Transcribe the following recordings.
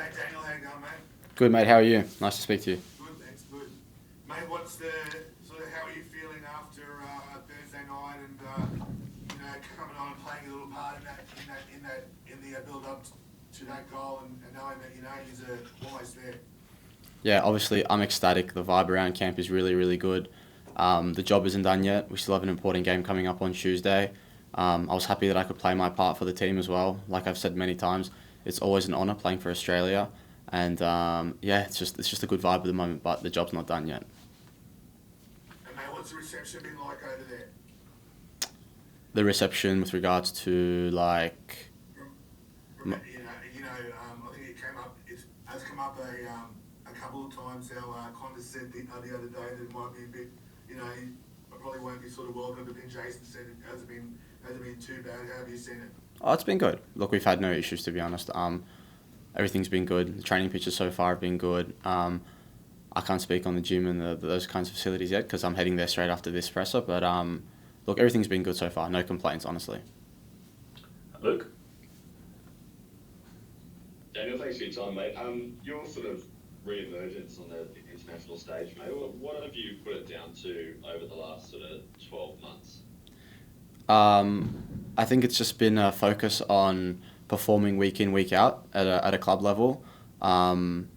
Hey Daniel, how you going, mate? Good, mate. How are you? Nice to speak to you. Good, thanks, good. Mate, how are you feeling after Thursday night and coming on and playing a little part in the build up to that goal and knowing that you're almost there. Yeah, obviously, I'm ecstatic. The vibe around camp is really, really good. The job isn't done yet. We still have an important game coming up on Tuesday. I was happy that I could play my part for the team as well. Like I've said many times, it's always an honour playing for Australia. And yeah, it's just a good vibe at the moment, but the job's not done yet. And mate, what's the reception been like over there? The reception with regards to like, I think it has come up a couple of times. How Qantas said the other day that it might be a bit, I probably won't be sort of welcome, but then Jason said it hasn't been too bad. How have you seen it? oh, it's been good. Look, we've had no issues to be honest. Everything's been good. The training pitches so far have been good. I can't speak on the gym and those kinds of facilities yet because I'm heading there straight after this presser. But look, everything's been good so far. No complaints, honestly. Luke? Daniel, thanks for your time, mate. Your sort of re-emergence on the international stage, mate, what have you put it down to over the last sort of 12 months? I think it's just been a focus on performing week in, week out at a club level. Helping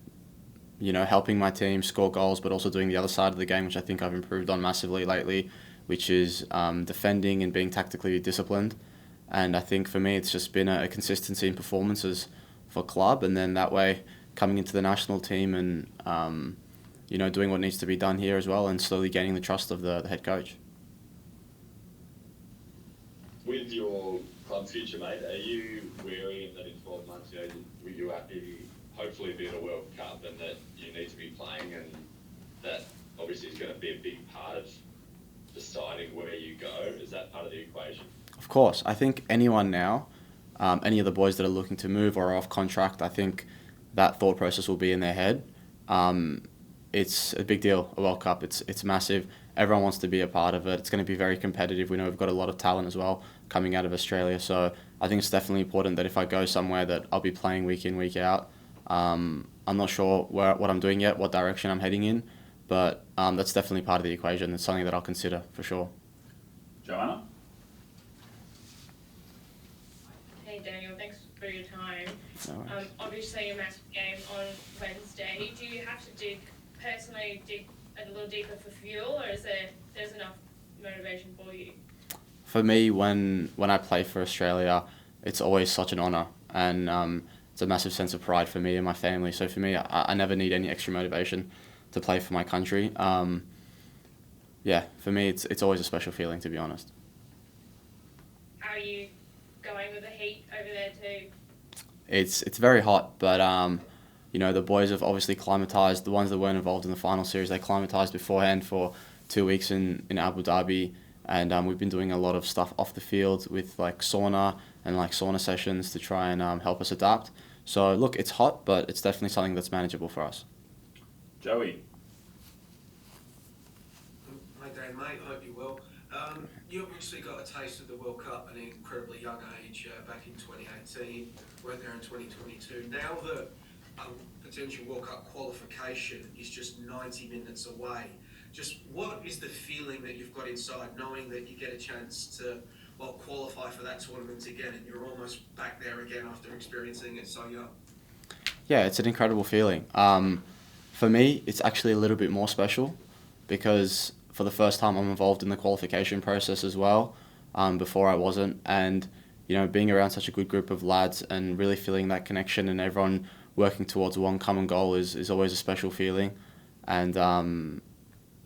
my team score goals, but also doing the other side of the game, which I think I've improved on massively lately, which is defending and being tactically disciplined. And I think for me, it's just been a consistency in performances for club, and then that way coming into the national team and doing what needs to be done here as well, and slowly gaining the trust of the head coach. With your club future, mate, are you wary that in 12 months, you hopefully be at a World Cup and that you need to be playing, and that obviously is going to be a big part of deciding where you go? Is that part of the equation? Of course, I think anyone now, any of the boys that are looking to move or are off contract, I think that thought process will be in their head. It's a big deal, a World Cup. It's massive. Everyone wants to be a part of it. It's going to be very competitive. We know we've got a lot of talent as well coming out of Australia. So I think it's definitely important that if I go somewhere that I'll be playing week in, week out. I'm not sure what I'm doing yet, what direction I'm heading in, but that's definitely part of the equation. It's something that I'll consider for sure. Joanna? Hey Daniel, thanks for your time. No worries. Obviously a massive game on Wednesday. Do you have to dig a little deeper for fuel, or is there's enough motivation for you? For me, when I play for Australia, it's always such an honour, and it's a massive sense of pride for me and my family. So for me, I never need any extra motivation to play for my country. Yeah, for me, it's always a special feeling, to be honest. How are you going with the heat over there too? It's very hot, but the boys have obviously climatised. The ones that weren't involved in the final series, they climatised beforehand for 2 weeks in Abu Dhabi, and we've been doing a lot of stuff off the field with like sauna and like sauna sessions to try and help us adapt. So look, it's hot, but it's definitely something that's manageable for us. Joey? Hi Dan, mate. Hope you're well. You obviously got a taste of the World Cup at an incredibly young age back in 2018. Went there in 2022. Now the potential World Cup qualification is just 90 minutes away. Just what is the feeling that you've got inside, knowing that you get a chance to qualify for that tournament again, and you're almost back there again after experiencing it so young? Yeah, it's an incredible feeling. For me, it's actually a little bit more special because for the first time I'm involved in the qualification process as well. Before I wasn't, and being around such a good group of lads and really feeling that connection and everyone working towards one common goal is always a special feeling. And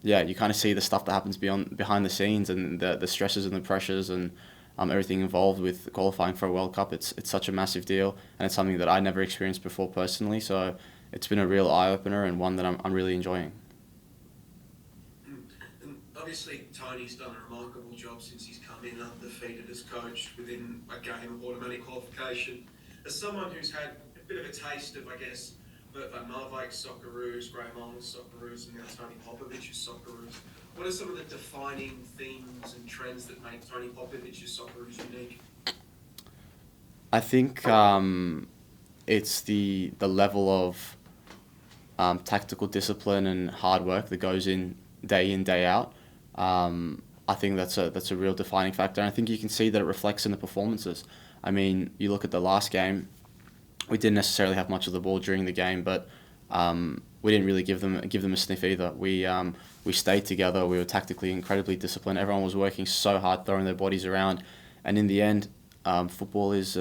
you kind of see the stuff that happens behind the scenes and the stresses and the pressures and everything involved with qualifying for a World Cup. It's such a massive deal, and it's something that I never experienced before personally. So it's been a real eye opener and one that I'm really enjoying. And obviously Tony's done a remarkable job since he's come in undefeated as coach within a game of automatic qualification. As someone who's had a bit of a taste of, I guess, Van Marwijk's Socceroos, Graham Arnold's Socceroos, and now Tony Popovic's Socceroos, what are some of the defining themes and trends that make Tony Popovic's Socceroos unique? I think it's the level of tactical discipline and hard work that goes in, day out. I think that's a real defining factor, and I think you can see that it reflects in the performances. I mean, you look at the last game, we didn't necessarily have much of the ball during the game, but we didn't really give them a sniff either. We stayed together. We were tactically incredibly disciplined. Everyone was working so hard, throwing their bodies around, and in the end, football is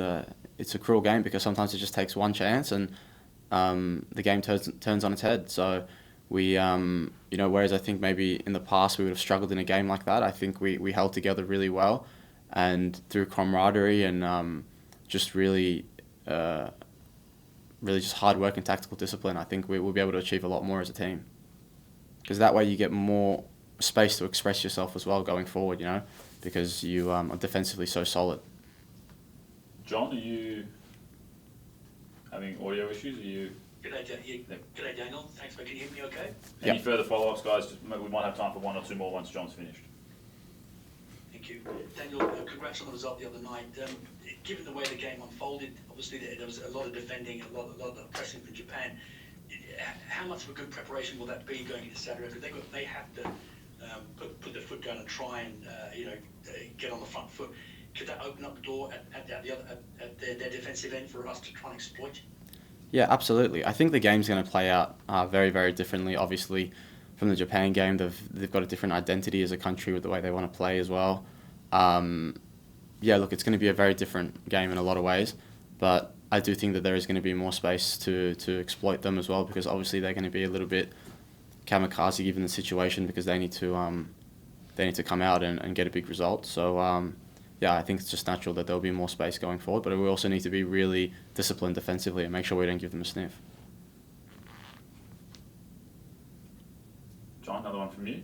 it's a cruel game because sometimes it just takes one chance and the game turns on its head. So we, whereas I think maybe in the past we would have struggled in a game like that, I think we held together really well, and through camaraderie and just really just hard work and tactical discipline, I think we'll be able to achieve a lot more as a team. Because that way you get more space to express yourself as well going forward, because you are defensively so solid. John, are you having audio issues? G'day, Daniel. Thanks, mate. Can you hear me okay? Any further follow-ups, guys? Just maybe we might have time for one or two more once John's finished. Thank you. Daniel, congrats on the result the other night. Given the way the game unfolded, obviously there was a lot of defending, a lot of pressing from Japan. How much of a good preparation will that be going into Saturday? Because they have to put their foot down and try and get on the front foot. Could that open up the door at their defensive end for us to try and exploit? Yeah, absolutely. I think the game's going to play out very, very differently. Obviously, from the Japan game, they've got a different identity as a country with the way they want to play as well. Look, it's going to be a very different game in a lot of ways, but I do think that there is going to be more space to exploit them as well, because obviously they're going to be a little bit kamikaze given the situation, because they need to come out and get a big result. So I think it's just natural that there'll be more space going forward, but we also need to be really disciplined defensively and make sure we don't give them a sniff. John, another one from you.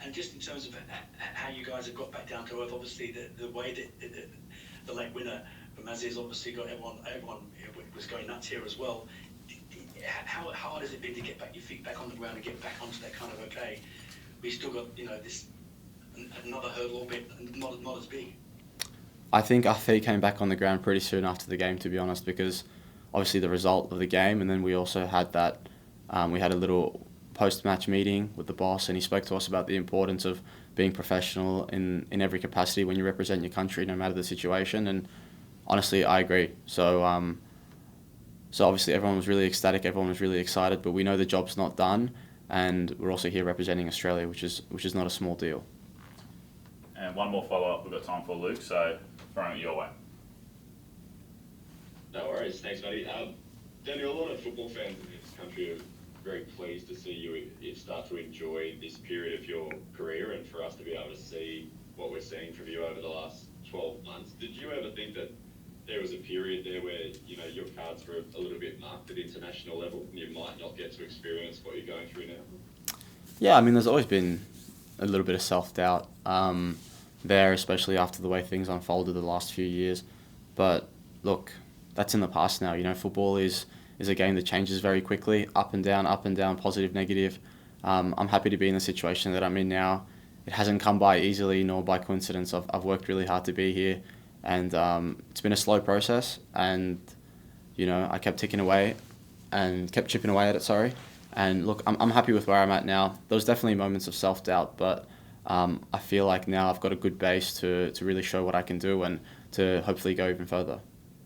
And just in terms of how you guys have got back down to earth, obviously the way that the late winner from Aziz obviously got everyone was going nuts here as well. How hard has it been to get back your feet back on the ground and get back onto that kind of okay? We still got this another hurdle, albeit not as big. I think our feet came back on the ground pretty soon after the game, to be honest, because obviously the result of the game, and then we also had that we had a little post-match meeting with the boss, and he spoke to us about the importance of being professional in every capacity when you represent your country, no matter the situation. And honestly, I agree. So obviously everyone was really ecstatic, everyone was really excited, but we know the job's not done, and we're also here representing Australia, which is not a small deal. And one more follow-up we've got time for, Luke, so throwing it your way. No worries. Thanks, buddy. Daniel, a lot of football fans in this country are very pleased to see you start to enjoy this period of your career, and for us to be able to see what we're seeing from you over the last 12 months. Did you ever think that there was a period there where your cards were a little bit marked at international level and you might not get to experience what you're going through now? Yeah, I mean, there's always been a little bit of self-doubt there, especially after the way things unfolded the last few years. But look, that's in the past now. Football is a game that changes very quickly, up and down, positive, negative. I'm happy to be in the situation that I'm in now. It hasn't come by easily nor by coincidence. I've worked really hard to be here, and it's been a slow process, and I kept chipping away at it, and look, I'm happy with where I'm at now. There was definitely moments of self-doubt, but I feel like now I've got a good base to really show what I can do and to hopefully go even further.